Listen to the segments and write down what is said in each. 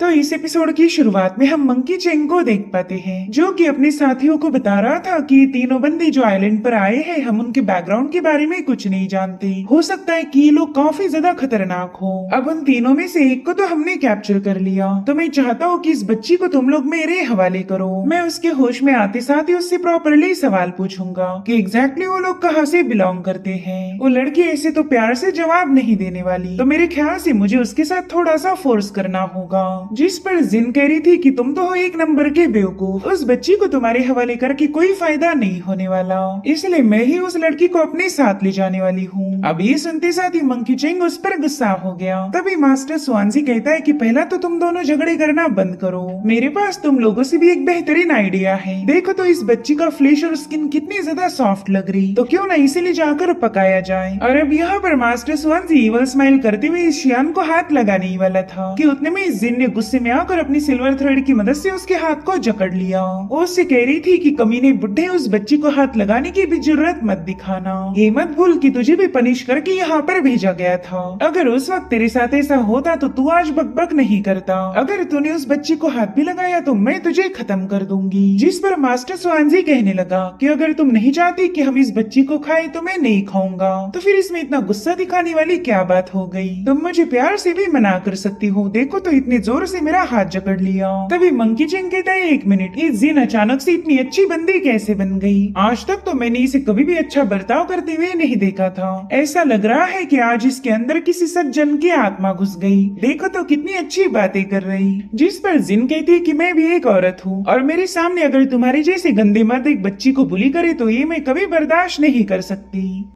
तो इस एपिसोड की शुरुआत में हम मंकी चेंग को देख पाते हैं, जो कि अपने साथियों को बता रहा था कि तीनों बंदे जो आइलैंड पर आए हैं, हम उनके बैकग्राउंड के बारे में कुछ नहीं जानते। हो सकता है कि ये लोग काफी ज्यादा खतरनाक हो। अब उन तीनों में से एक को तो हमने कैप्चर कर लिया, तो मैं चाहता हूँ कि इस बच्ची को तुम लोग मेरे हवाले करो। मैं उसके होश में आते साथ ही उससे प्रॉपरली सवाल पूछूंगा कि एग्जैक्टली वो लोग कहाँ से बिलोंग करते हैं। वो लड़की ऐसे तो प्यार से जवाब नहीं देने वाली, तो मेरे ख्याल से मुझे उसके साथ थोड़ा सा फोर्स करना होगा। जिस पर जिन कह रही थी कि तुम तो हो एक नंबर के बेवकूफ, उस बच्ची को तुम्हारे हवाले करके कोई फायदा नहीं होने वाला, इसलिए मैं ही उस लड़की को अपने साथ ले जाने वाली हूँ। अब ये सुनते साथ ही मंकी चेंग उस पर गुस्सा हो गया। तभी मास्टर स्वानसी कहता है कि पहला तो तुम दोनों झगड़े करना बंद करो, मेरे पास तुम लोगों से भी एक बेहतरीन आइडिया है। देखो तो इस बच्ची का फ्लेश और स्किन कितनी ज्यादा सॉफ्ट लग रही, तो क्यों ना इसे ले जाकर पकाया जाए। और अब यहाँ पर मास्टर स्वानसी इवल स्माइल करते हुए शियान को हाथ लगाने ही वाला था कि उतने में जिन ने गुस्से में आकर अपनी सिल्वर थ्रेड की मदद से उसके हाथ को जकड़ लिया। वो उससे कह रही थी कि कमीने बुड्ढे, उस बच्ची को हाथ लगाने की भी जरूरत मत दिखाना। ये मत भूल कि तुझे भी पनिश करके यहाँ पर भेजा गया था। अगर उस वक्त तेरे साथ ऐसा होता तो तू आज बकबक नहीं करता। अगर तूने उस बच्ची को हाथ भी लगाया तो मैं तुझे खत्म कर दूंगी। जिस पर मास्टर स्वानसी कहने लगा कि अगर तुम नहीं चाहती कि हम इस बच्ची को खाएं तो मैं नहीं खाऊंगा। तो फिर इसमें इतना गुस्सा दिखाने वाली क्या बात हो गई? तुम मुझे प्यार से भी मना कर सकती हो, देखो तो इतने जोर से मेरा हाथ जकड़ लिया। तभी मंकी चेंग कहता है, एक मिनट, ये जिन अचानक से इतनी अच्छी बंदी कैसे बन गई? आज तक तो मैंने इसे कभी भी अच्छा बर्ताव करते हुए नहीं देखा था। ऐसा लग रहा है कि आज इसके अंदर किसी सज्जन की आत्मा घुस गई। देखो तो कितनी अच्छी बातें कर रही। जिस पर जिन कहती है कि मैं भी एक औरत हूँ और मेरे सामने अगर तुम्हारे जैसे गंदे मर्द एक बच्ची को बुली करे तो ये मैं कभी बर्दाश्त नहीं कर सकती।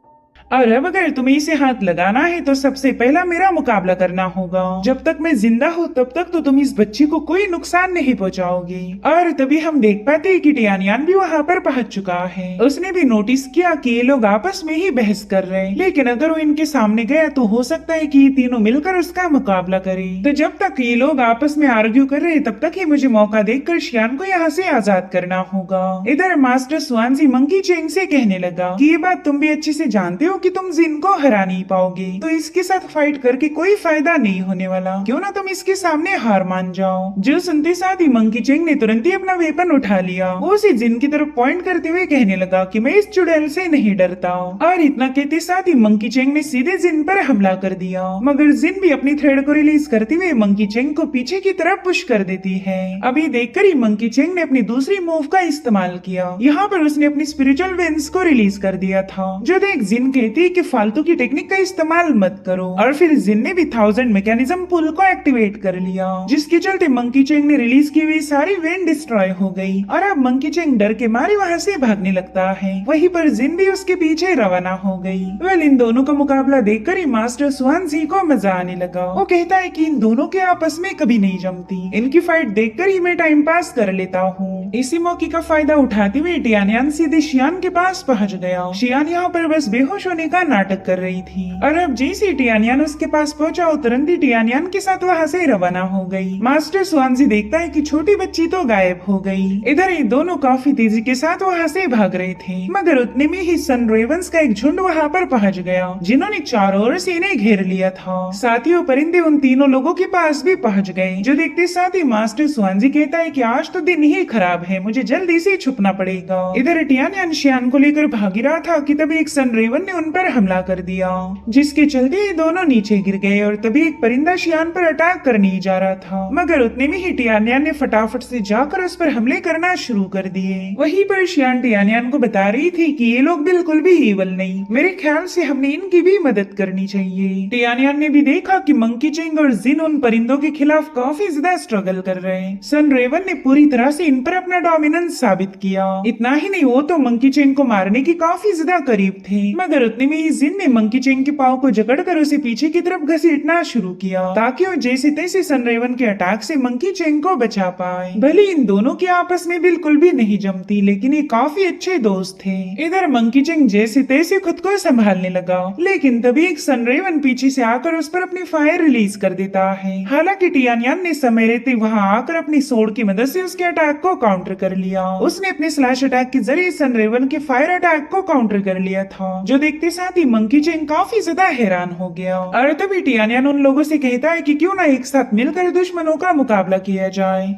और अब अगर तुम्हें इसे हाथ लगाना है तो सबसे पहला मेरा मुकाबला करना होगा। जब तक मैं जिंदा हूँ तब तक तो तुम इस बच्ची को कोई नुकसान नहीं पहुँचाओगे। और तभी हम देख पाते हैं कि टियानियान भी वहाँ पर पहुँच चुका है। उसने भी नोटिस किया कि ये लोग आपस में ही बहस कर रहे हैं, लेकिन अगर वो इनके सामने गया तो हो सकता है कि ये तीनों मिलकर उसका मुकाबला करें। तो जब तक ये लोग आपस में आर्ग्यू कर रहे हैं तब तक ही मुझे मौका देखकर शियान को यहाँ से आजाद करना होगा। इधर मास्टर स्वानसी मंकी चेंग से कहने लगा कि ये बात तुम भी अच्छे से जानते हो कि तुम जिन को हरा नहीं पाओगे, तो इसके साथ फाइट करके कोई फायदा नहीं होने वाला। क्यों ना तुम इसके सामने हार मान जाओ। जो सुनते साथ ही मंकी चेंग ने तुरंत ही अपना वेपन उठा लिया। वो उसे जिन की तरफ पॉइंट करते हुए कहने लगा कि मैं इस चुड़ैल से नहीं डरता। और इतना कहते साथ ही मंकी चेंग ने सीधे जिन पर हमला कर दिया, मगर जिन भी अपनी थ्रेड को रिलीज करते हुए मंकी चेंग को पीछे की तरफ पुश कर देती है। अभी देखकर ही मंकी चेंग ने अपनी दूसरी मूव का इस्तेमाल किया। यहाँ पर उसने अपनी स्पिरिचुअल वेंस को रिलीज कर दिया था। जो देख जिन कहती कि फालतू की टेक्निक का इस्तेमाल मत करो। और फिर जिन ने भी 1000 मैकेनिज्म पुल को एक्टिवेट कर लिया, जिसके चलते मंकी चेंग ने रिलीज की हुई सारी वेन डिस्ट्रॉय हो गई। और अब मंकी चेंग डर के मारे वहाँ से भागने लगता है। वहीं पर जिन भी उसके पीछे रवाना हो गई। वेल, इन दोनों का मुकाबला देखकर ही मास्टर स्वानसी को मजा आने लगा। वो कहता है कि इन दोनों के आपस में कभी नहीं जमती, इनकी फाइट देखकर ही मैं टाइम पास कर लेता हूँ। इसी मौके का फायदा उठाते हुए टियानियान सीधे शियान के पास पहुँच गया। शियान यहाँ पर बस बेहोश होने का नाटक कर रही थी। और अब जैसे टियानियान उसके पास पहुंचा, तुरंत ही टियानियान के साथ वहाँ से रवाना हो गई। मास्टर स्वानसी देखता है कि छोटी बच्ची तो गायब हो गई। इधर ये दोनों काफी तेजी के साथ वहाँ से भाग रहे थे, मगर उतने में ही सन रेवंस का एक झुंड वहाँ पर पहुँच गया, जिन्होंने चारों ओर से इन्हें घेर लिया था। साथ ही वो परिंदे उन तीनों लोगों के पास भी पहुँच गए। जो देखते साथ ही मास्टर स्वानसी कहता है कि आज तो दिन ही खराब है, मुझे जल्दी से छुपना पड़ेगा। इधर टियानियान शियान को लेकर भाग रहा था कि तभी एक सन रेवन ने उन पर हमला कर दिया, जिसके चलते ये दोनों नीचे गिर गए। और तभी एक परिंदा शियान पर अटैक करने जा रहा था, मगर उतने में ही टियानियान ने फटाफट से जाकर उस पर हमले करना शुरू कर दिए। वहीं पर शियान टियानियान को बता रही थी कि ये लोग बिल्कुल भी ईवल नहीं, मेरे ख्याल से हमने इनकी भी मदद करनी चाहिए। टियानियान ने भी देखा कि मंकी चेंग और जिन उन परिंदों के खिलाफ काफी ज्यादा स्ट्रगल कर रहे हैं। सन रेवन ने पूरी तरह से इन पर अपना डोमिनेंस साबित किया। इतना ही नहीं, वो तो मंकी चेंग को मारने के काफी ज्यादा करीब थे, मगर उतने में ही जिन ने मंकी चेंग के पाँव को जकड़कर उसे पीछे की तरफ घसीटना शुरू किया, ताकि वो जैसे तैसे सनरेवन के अटैक से मंकी चेंग को बचा पाए। भले इन दोनों के आपस में बिल्कुल भी नहीं जमती, लेकिन ये काफी अच्छे दोस्त थे। इधर मंकी चेंग जैसे तैसे खुद को संभालने लगा, लेकिन तभी एक सनरेवन पीछे से आकर उस पर अपनी फायर रिलीज कर देता है। हालांकि टियानियान ने समय रहते वहाँ आकर अपनी सोड की मदद से उसके अटैक को काउंटर काउंटर कर लिया। उसने अपने स्लैश अटैक के जरिए सनरेवन के फायर अटैक को काउंटर कर लिया था, जो देखते साथ ही मंकी चेंग काफी ज्यादा हैरान हो गया। और तभी टियानियन उन लोगों से कहता है कि क्यों ना एक साथ मिलकर दुश्मनों का मुकाबला किया जाए,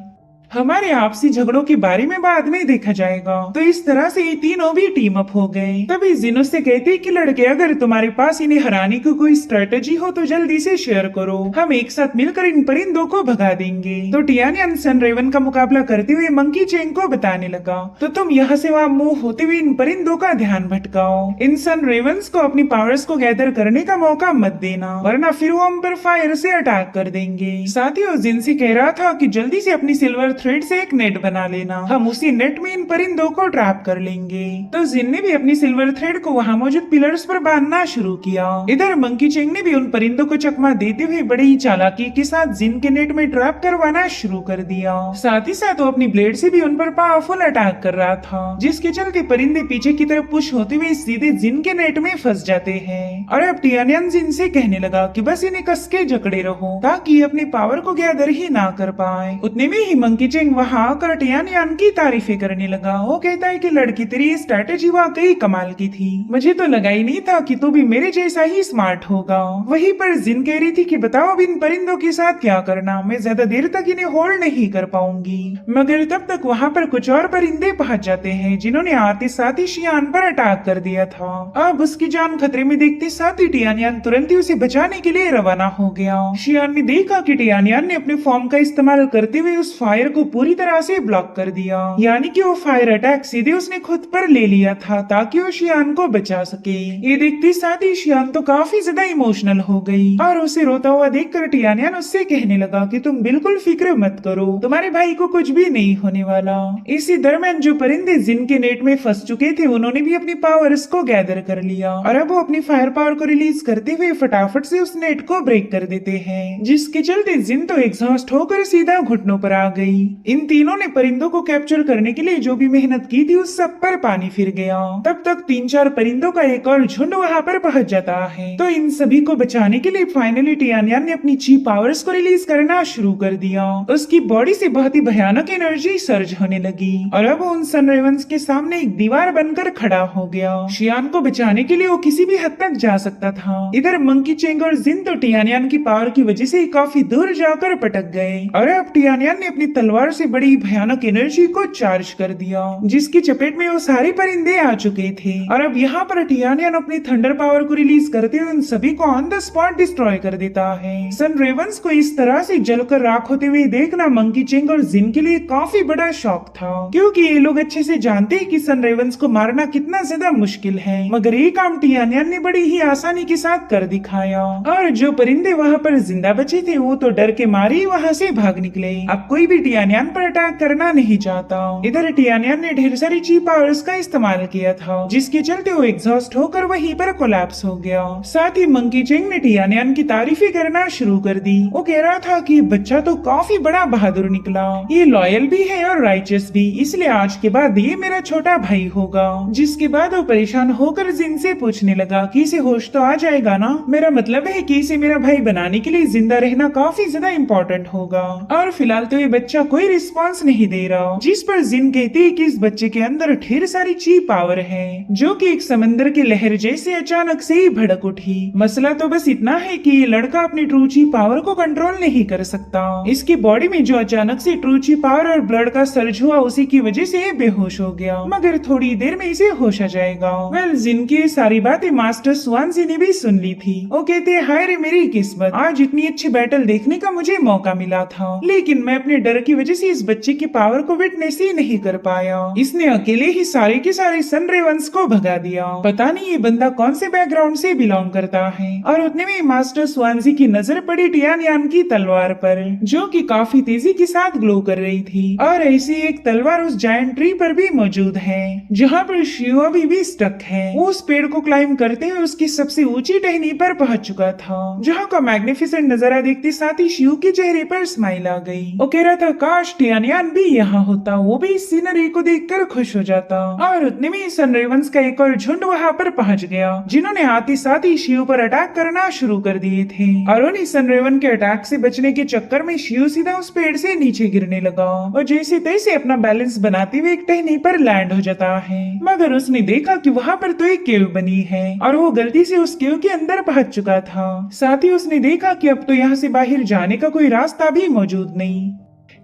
हमारे आपसी झगड़ों के बारे में बाद में देखा जाएगा। तो इस तरह से ये तीनों भी टीम अप हो गए। तभी जिन उससे कहते कि लड़के, अगर तुम्हारे पास इन्हें हराने की कोई स्ट्रेटेजी हो तो जल्दी से शेयर करो, हम एक साथ मिलकर इन परिंदों को भगा देंगे। तो टियानियन सनरेवन का मुकाबला करते हुए मंकी चेंग को बताने लगा, तो तुम यहाँ से वहाँ मूव होते हुए इन परिंदों का ध्यान भटकाओ, इन सनरेवंस को अपनी पावर्स को गैदर करने का मौका मत देना, वरना फिर वो हम पर फायर से अटैक कर देंगे। साथ ही वो जिन से कह रहा था कि जल्दी से अपनी सिल्वर थ्रेड से एक नेट बना लेना, हम उसी नेट में इन परिंदों को ट्रैप कर लेंगे। तो जिन ने भी अपनी सिल्वर थ्रेड को वहाँ मौजूद पिलर्स पर बांधना शुरू किया। इधर मंकी चेंग ने भी उन परिंदों को चकमा देते हुए बड़ी ही चालाकी के साथ जिन के नेट में ट्रैप करवाना शुरू कर दिया। साथ ही साथ वो अपनी ब्लेड से भी उन पर पावरफुल अटैक कर रहा था, जिसके चलते परिंदे पीछे की तरफ पुश होते हुए सीधे जिन के नेट में फंस जाते हैं। और अब टियानियन जिन से कहने लगा कि बस इन्हें कस के जकड़े रहो ताकि अपनी पावर को गैदर ही ना कर पाए। उतने में ही मंकी चेंग वहाँ आकर टियानियन की तारीफें करने लगा। वो कहता है कि लड़की, तेरी स्ट्रेटेजी वाकई कमाल की थी, मुझे तो लगा ही नहीं था कि तू भी मेरे जैसा ही स्मार्ट होगा। वहीं पर जिन कह रही थी कि बताओ अब इन परिंदों के साथ क्या करना, मैं ज्यादा देर तक इन्हें होल्ड नहीं कर पाऊंगी। मगर तब तक वहाँ पर कुछ और परिंदे पहुँच जाते हैं, जिन्होंने आते साथ ही शियान पर अटैक कर दिया था। अब उसकी जान खतरे में देखते साथ ही टियानियन तुरंत ही उसे बचाने के लिए रवाना हो गया। शियान ने देखा कि टियानियन ने अपने फॉर्म का इस्तेमाल करते हुए उस फायर को पूरी तरह से ब्लॉक कर दिया, यानी कि वो फायर अटैक सीधे उसने खुद पर ले लिया था ताकि वो शियान को बचा सके। ये देखते साथ ही शियान तो काफी ज्यादा इमोशनल हो गई और उसे रोता हुआ देखकर टियानियन उससे कहने लगा कि तुम बिल्कुल फिक्र मत करो, तुम्हारे भाई को कुछ भी नहीं होने वाला। इसी दरम्यान जो परिंदे जिन के नेट में फंस चुके थे, उन्होंने भी अपनी पावर्स को गैदर कर लिया और अब वो अपनी फायर पावर को रिलीज करते हुए फटाफट से उस नेट को ब्रेक कर देते हैं, जिसके चलते जिन तो एग्जॉस्ट होकर सीधा घुटनों पर आ गई। इन तीनों ने परिंदों को कैप्चर करने के लिए जो भी मेहनत की थी उस सब पर पानी फिर गया। तब तक 3-4 परिंदों का एक और झुंड वहाँ पर पहुंच जाता है। तो इन सभी को बचाने के लिए फाइनली टियानियन ने अपनी ची पावर्स को रिलीज करना शुरू कर दिया। उसकी बॉडी से बहुत ही भयानक एनर्जी सर्ज होने लगी और अब उन सनरेवंस के सामने एक दीवार बनकर खड़ा हो गया। शियान को बचाने के लिए वो किसी भी हद तक जा सकता था। इधर मंकी चेंग और जिन तो टियानियन की पावर की वजह से काफी दूर जाकर पटक गए और अब टियानियन ने अपनी तलवार से बड़ी भयानक एनर्जी को चार्ज कर दिया, जिसकी चपेट में वो सारे परिंदे आ चुके थे। और अब यहाँ पर टियानियन अपनी थंडर पावर को रिलीज करते हुए उन सभी को ऑन द स्पॉट डिस्ट्रॉय कर देता है। सनरेवंस को इस तरह से जलकर राख होते हुए देखना मंकी चेंग और जिन के लिए काफी बड़ा शौक था, क्योंकि ये लोग अच्छे से जानते हैं कि सनरेवंस को मारना कितना ज्यादा मुश्किल है। मगर ये काम टियानियन ने बड़ी ही आसानी के साथ कर दिखाया और जो परिंदे वहाँ पर जिंदा बचे थे वो तो डर के मारे ही वहाँ से भाग निकले। अब कोई भी टियानियन पर अटैक करना नहीं चाहता। इधर टियानियन ने ढेर सारी ची पावर्स का इस्तेमाल किया था, जिसके चलते वो एग्जॉस्ट होकर वहीं पर कोलैप्स हो गया। साथ ही मंकी चेंग ने टियानियन की तारीफें करना शुरू कर दी। वो कह रहा था कि बच्चा तो काफी बड़ा बहादुर निकला, ये लॉयल भी है और राइचस भी, इसलिए आज के बाद ये मेरा छोटा भाई होगा। जिसके बाद वो परेशान होकर जिन से पूछने लगा कि इसे होश तो आ जाएगा ना, मेरा मतलब है कि इसे मेरा भाई बनाने के लिए जिंदा रहना काफी ज्यादा इम्पोर्टेंट होगा। और फिलहाल तो ये बच्चा कोई रिस्पॉन्स नहीं दे रहा, जिस पर जिन कहती है कि इस बच्चे के अंदर ढेर सारी ची पावर है, जो कि एक समंदर की लहर जैसे अचानक से ही भड़क उठी। मसला तो बस इतना है कि ये लड़का अपनी ट्रू ची पावर को कंट्रोल नहीं कर सकता। इसकी बॉडी में जो अचानक से ट्रू ची पावर और ब्लड का सर्ज हुआ, उसी की वजह से ये बेहोश हो गया, मगर थोड़ी देर में इसे होश आ जाएगा। वेल, जिन की सारी बातें मास्टर स्वानसी ने भी सुन ली थी। वो कहते हैं, हाय रे मेरी किस्मत, आज इतनी अच्छी बैटल देखने का मुझे मौका मिला था, लेकिन मैं अपने डर की वजह से इस बच्चे की पावर को विटनेस ही नहीं कर पाया। इसने अकेले ही सारे के सारे सनरेवंस को भगा दिया। पता नहीं ये बंदा कौन से बैकग्राउंड से बिलोंग करता है। और उतने में मास्टर स्वानसी की नजर पड़ी टियानियन की तलवार पर, जो कि काफी तेजी के साथ ग्लो कर रही थी। और ऐसी एक तलवार उस जायंट ट्री पर भी मौजूद है, जहाँ पर शिव अभी भी स्टक है। वो उस पेड़ को क्लाइम करते हुए उसकी सबसे ऊंची टहनी पर पहुंच चुका था, जहाँ का मैग्निफिसेंट नजारा देखते साथ ही शिव के चेहरे पर स्माइल आ गई। वो कह रहा था, काश टियानियान भी यहाँ होता, वो भी इस सीनरी को देखकर खुश हो जाता। और उतने में सनरेवंस का एक और झुंड वहाँ पर पहुँच गया, जिन्होंने आते साथ ही शिव पर अटैक करना शुरू कर दिए थे। और उन्हीं सनरेवन के अटैक से बचने के चक्कर में शिव सीधा उस पेड़ से नीचे गिरने लगा और जैसे तैसे अपना बैलेंस बनाते हुए एक टहनी पर लैंड हो जाता है। मगर उसने देखा कि वहाँ पर तो एक केव बनी है और वो गलती से उस केव के अंदर पहुंच चुका था। साथ ही उसने देखा कि अब तो यहाँ से बाहर जाने का कोई रास्ता भी मौजूद नहीं,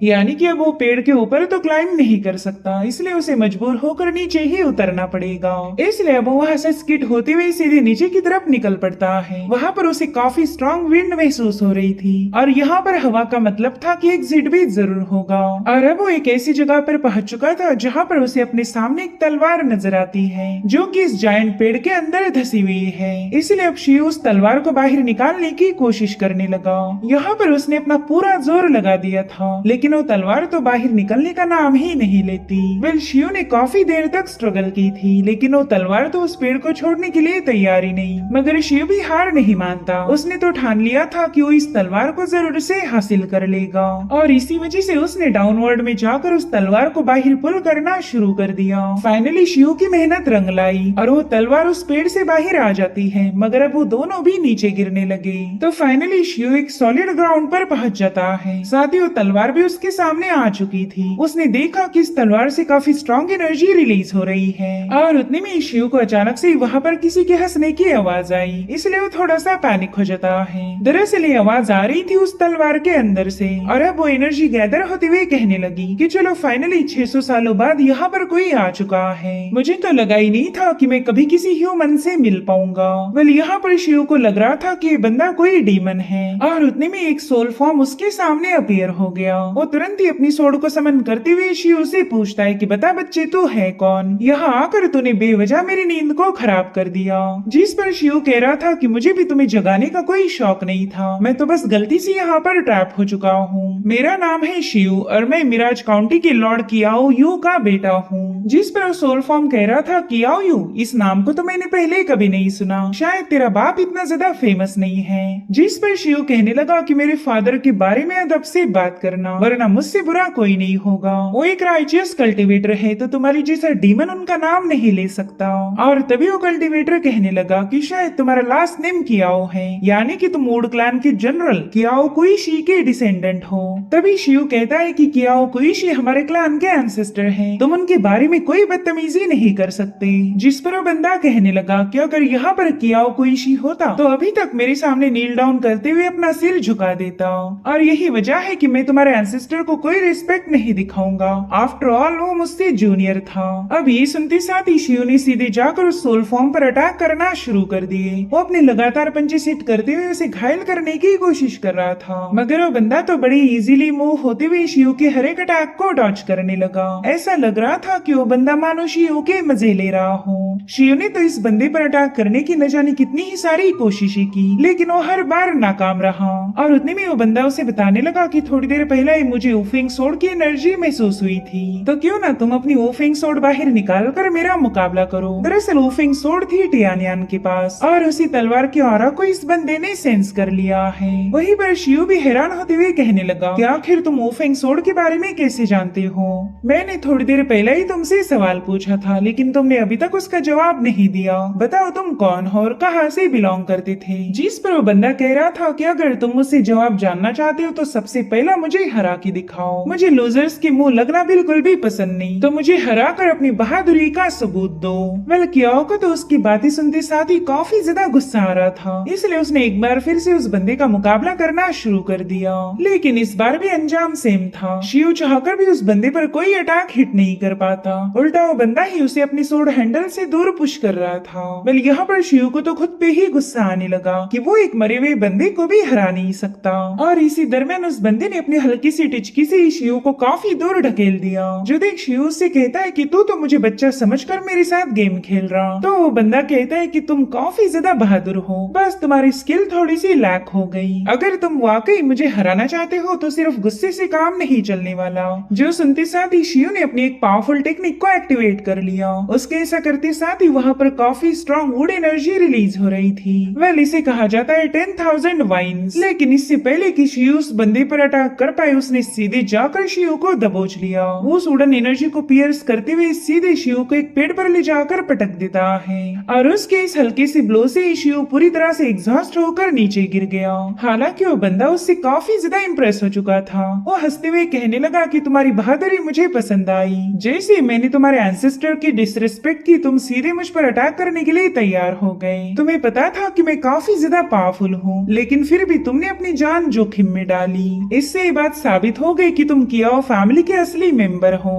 यानी कि अब वो पेड़ के ऊपर तो क्लाइंब नहीं कर सकता, इसलिए उसे मजबूर होकर नीचे ही उतरना पड़ेगा। इसलिए अब वहाँ से स्किड होते हुए सीधे नीचे की तरफ निकल पड़ता है। वहाँ पर उसे काफी स्ट्रॉन्ग विंड महसूस हो रही थी और यहाँ पर हवा का मतलब था कि एग्जिट भी जरूर होगा। और अब वो एक ऐसी जगह पर पहुंच चुका था जहाँ पर उसे अपने सामने एक तलवार नजर आती है, जो कि इस जायंट पेड़ के अंदर धसी हुई है। इसलिए अब शिव उस तलवार को बाहर निकालने की कोशिश करने लगा। यहाँ पर उसने अपना पूरा जोर लगा दिया था, लेकिन वो तलवार तो बाहर निकलने का नाम ही नहीं लेती। वेल शिव ने काफी देर तक स्ट्रगल की थी, लेकिन वो तलवार तो उस पेड़ को छोड़ने के लिए तैयार ही नहीं। मगर शिव भी हार नहीं मानता, उसने तो ठान लिया था कि वो इस तलवार को जरूर से हासिल कर लेगा। और इसी वजह से उसने डाउनवर्ड में जाकर उस तलवार को बाहर पुल करना शुरू कर दिया। फाइनली शिव की मेहनत रंग लाई और वो तलवार उस पेड़ से बाहर आ जाती है, मगर अब वो दोनों भी नीचे गिरने लगे। तो फाइनली शिव एक सॉलिड ग्राउंड पर पहुंच जाता है, साथ ही वो तलवार भी उसके सामने आ चुकी थी। उसने देखा कि इस तलवार से काफी स्ट्रॉन्ग एनर्जी रिलीज हो रही है और उतने में शिव को अचानक से वहाँ पर किसी के हंसने की आवाज आई, इसलिए वो थोड़ा सा पैनिक हो जाता है। दरअसल ये आवाज आ रही थी उस तलवार के अंदर से और अब वो एनर्जी गैदर होते हुए कहने लगी कि चलो फाइनली 600 सालों बाद यहाँ पर कोई आ चुका है। मुझे तो लगा ही नहीं था कि मैं कभी किसी ह्यूमन से मिल पाऊंगा। वेल यहाँ पर शिव को लग रहा था कि बंदा कोई डीमन है और उतने में एक सोल फॉर्म उसके सामने अपीयर हो गया। वो तुरंत ही अपनी सोड को समन करते हुए शिव से पूछता है कि बता बच्चे तू है कौन, यहाँ आकर तूने बेवजह मेरी नींद को खराब कर दिया। जिस पर शिव कह रहा था कि मुझे भी तुम्हें जगाने का कोई शौक नहीं था, मैं तो बस गलती से यहाँ पर ट्रैप हो चुका हूँ। मेरा नाम है शिव और मैं मिराज काउंटी के लॉर्ड कियाओ यू का बेटा हूँ। जिस पर सोल फॉर्म कह रहा था कियाओ यू, इस नाम को तो मैंने पहले कभी नहीं सुना, शायद तेरा बाप इतना ज्यादा फेमस नहीं है। जिस पर शिव कहने लगा कि मेरे फादर के बारे में अदब से बात करना, वरना मुझसे बुरा कोई नहीं होगा। वो एक राइचियस कल्टीवेटर है, तो तुम्हारी जैसा डीमन उनका नाम नहीं ले सकता। और तभी वो कल्टीवेटर कहने लगा कि शायद तुम्हारा लास्ट नेम कियाओ है, यानी कि तुम वुड क्लैन के जनरल कियाओ कुइशी के डिसेंडेंट हो। तभी शिव कहता है कि कियाओ कुइशी हमारे क्लैन के एंसेस्टर हैं, तुम उनके बारे में कोई बदतमीजी नहीं कर सकते। जिस पर वो बंदा कहने लगा कि अगर यहाँ पर कियाओ कुइशी होता तो अभी तक मेरे सामने नील डाउन करते हुए अपना सिर झुका देता, और यही वजह है कि मैं तुम्हारे एंसेस्टर को कोई रिस्पेक्ट नहीं दिखाऊंगा। आफ्टर ऑल वो मुझसे जूनियर था। अब ये सुनते साथ ही शिव ने सीधे जाकर उस सोल फॉर्म पर अटैक करना शुरू कर दिए। वो अपने लगातार पंचे हिट करते हुए उसे घायल करने की कोशिश कर रहा था, मगर वो बंदा तो बड़ी इजीली मूव होते हुए शिव के हर एक अटैक को डॉच करने लगा। ऐसा लग रहा था कि वो बंदा मानो शिव के मजे ले रहा हो। शिव ने तो इस बंदे पर अटैक करने की न जाने कितनी ही सारी कोशिशें की, लेकिन वो हर बार नाकाम रहा। और उतने में वो बंदा उसे बताने लगा कि थोड़ी देर पहले मुझे वुफिंग सोड की एनर्जी महसूस हुई थी, तो क्यों ना तुम अपनी वुफिंग सोड बाहर निकाल कर मेरा मुकाबला करो। दरअसल वुफिंग सोड थी टियानियान के पास और उसी तलवार की ऑरा को इस बंदे ने सेंस कर लिया है। वहीं पर शिव भी हैरान होते हुए कहने लगा कि आखिर तुम वुफिंग सोड के बारे में कैसे जानते हो? मैंने थोड़ी देर पहले ही तुमसे सवाल पूछा था, लेकिन तुमने अभी तक उसका जवाब नहीं दिया। बताओ तुम कौन हो और कहाँ से बिलोंग करते थे? जिस पर वो बंदा कह रहा था कि अगर तुम मुझसे जवाब जानना चाहते हो तो सबसे पहला मुझे हरा के दिखाओ। मुझे लूजर्स के मुंह लगना बिल्कुल भी पसंद नहीं, तो मुझे हरा कर अपनी बहादुरी का सबूत दो। वेल कियाओ को तो उसकी बातें सुनते साथ ही काफी ज्यादा गुस्सा आ रहा था, इसलिए उसने एक बार फिर से उस बंदे का मुकाबला करना शुरू कर दिया। लेकिन इस बार भी अंजाम सेम था। शिव चाहकर भी उस बंदे पर कोई अटैक हिट नहीं कर पाता, उल्टा वो बंदा ही उसे अपनी सोड हैंडल से दूर पुश कर रहा था। वेल यहाँ पर शिव को तो खुद पे ही गुस्सा आने लगा कि वो एक मरे हुए बंदे को भी हरा नहीं सकता। और इसी दरमियान उस बंदे ने अपनी हल्की सी टिचकी से शिव को काफी दूर ढकेल दिया। जो देख शिव उससे कहता है कि तू तो मुझे बच्चा समझकर मेरे साथ गेम खेल रहा। तो वो बंदा कहता है कि तुम काफी ज्यादा बहादुर हो, बस तुम्हारी स्किल थोड़ी सी लैक हो गई। अगर तुम वाकई मुझे हराना चाहते हो तो सिर्फ गुस्से से काम नहीं चलने वाला। जो सुनते साथ ही शिव ने अपनी एक पावरफुल टेक्निक को एक्टिवेट कर लिया। उसके ऐसा करते साथ साथ ही वहाँ पर काफी स्ट्रॉन्ग वुड एनर्जी रिलीज हो रही थी। वेल इसे कहा जाता है 10,000 वाइन्स। लेकिन इससे पहले कि शियो उस बंदे पर अटैक कर पाए, उसने सीधे जाकर शियो को दबोच लिया। वो उस वुडन एनर्जी को पियर्स करते हुए सीधे शियो को एक पेड़ पर ले जाकर पटक देता है और उसके इस हल्के से ब्लो से शियो पूरी तरह से एग्जॉस्ट होकर नीचे गिर गया। हालांकि वो बंदा उससे काफी ज्यादा इम्प्रेस हो चुका था। वो हंसते हुए कहने लगा कि तुम्हारी बहादुरी मुझे पसंद आई। जैसे मैंने तुम्हारे एंसेस्टर की डिसरिस्पेक्ट की, तुम सीधे मुझ पर अटैक करने के लिए तैयार हो गए। तुम्हें पता था कि मैं काफी ज्यादा पावरफुल हूँ, लेकिन फिर भी तुमने अपनी जान जोखिम में डाली। इससे ये बात साबित हो गई कि तुम कियाओ फैमिली के असली मेंबर हो।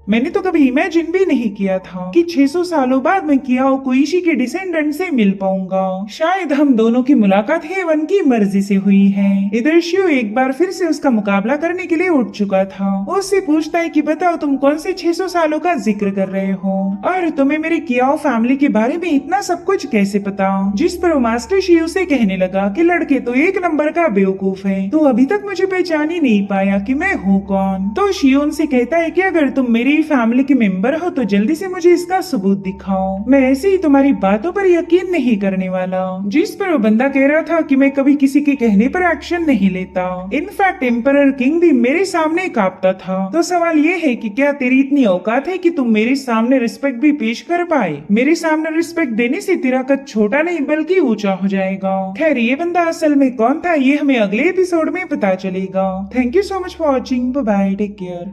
मैंने तो कभी इमेजिन भी नहीं किया था कि 600 सालों बाद मैं कियाओ कोइशी के डिसेंडेंट से मिल पाऊंगा। शायद हम दोनों की मुलाकात हेवन की मर्जी से हुई है। इधर शियो एक बार फिर से उसका मुकाबला करने के लिए उठ चुका था। वो उससे पूछता है कि बताओ तुम कौन से 600 सालों का जिक्र कर रहे हो और तुम्हें मेरे कियाओ फैमिली के बारे में इतना सब कुछ कैसे पता। जिस पर वो मास्टर शियो से कहने लगा कि लड़के तो एक नंबर का बेवकूफ है, तो अभी तक मुझे पहचान ही नहीं पाया कि मैं हूँ कौन। तो शियो उनसे कहता है कि अगर तुम मेरी फैमिली के मेंबर हो तो जल्दी से मुझे इसका सबूत दिखाओ। मैं ऐसे ही तुम्हारी बातों पर यकीन नहीं करने वाला। जिस पर वो बंदा कह रहा था कि मैं कभी किसी के कहने पर एक्शन नहीं लेता। इनफैक्ट एम्परर किंग भी मेरे सामने कांपता था। तो सवाल ये है कि क्या तेरी इतनी औकात है कि तुम मेरे सामने रिस्पेक्ट भी पेश कर पाए। मेरे सामने रिस्पेक्ट देने से तेरा कद छोटा नहीं बल्कि ऊंचा हो जाएगा। खैर ये बंदा असल में कौन था ये हमें अगले एपिसोड में पता चलेगा। Thank you so much for watching. Bye bye, take care.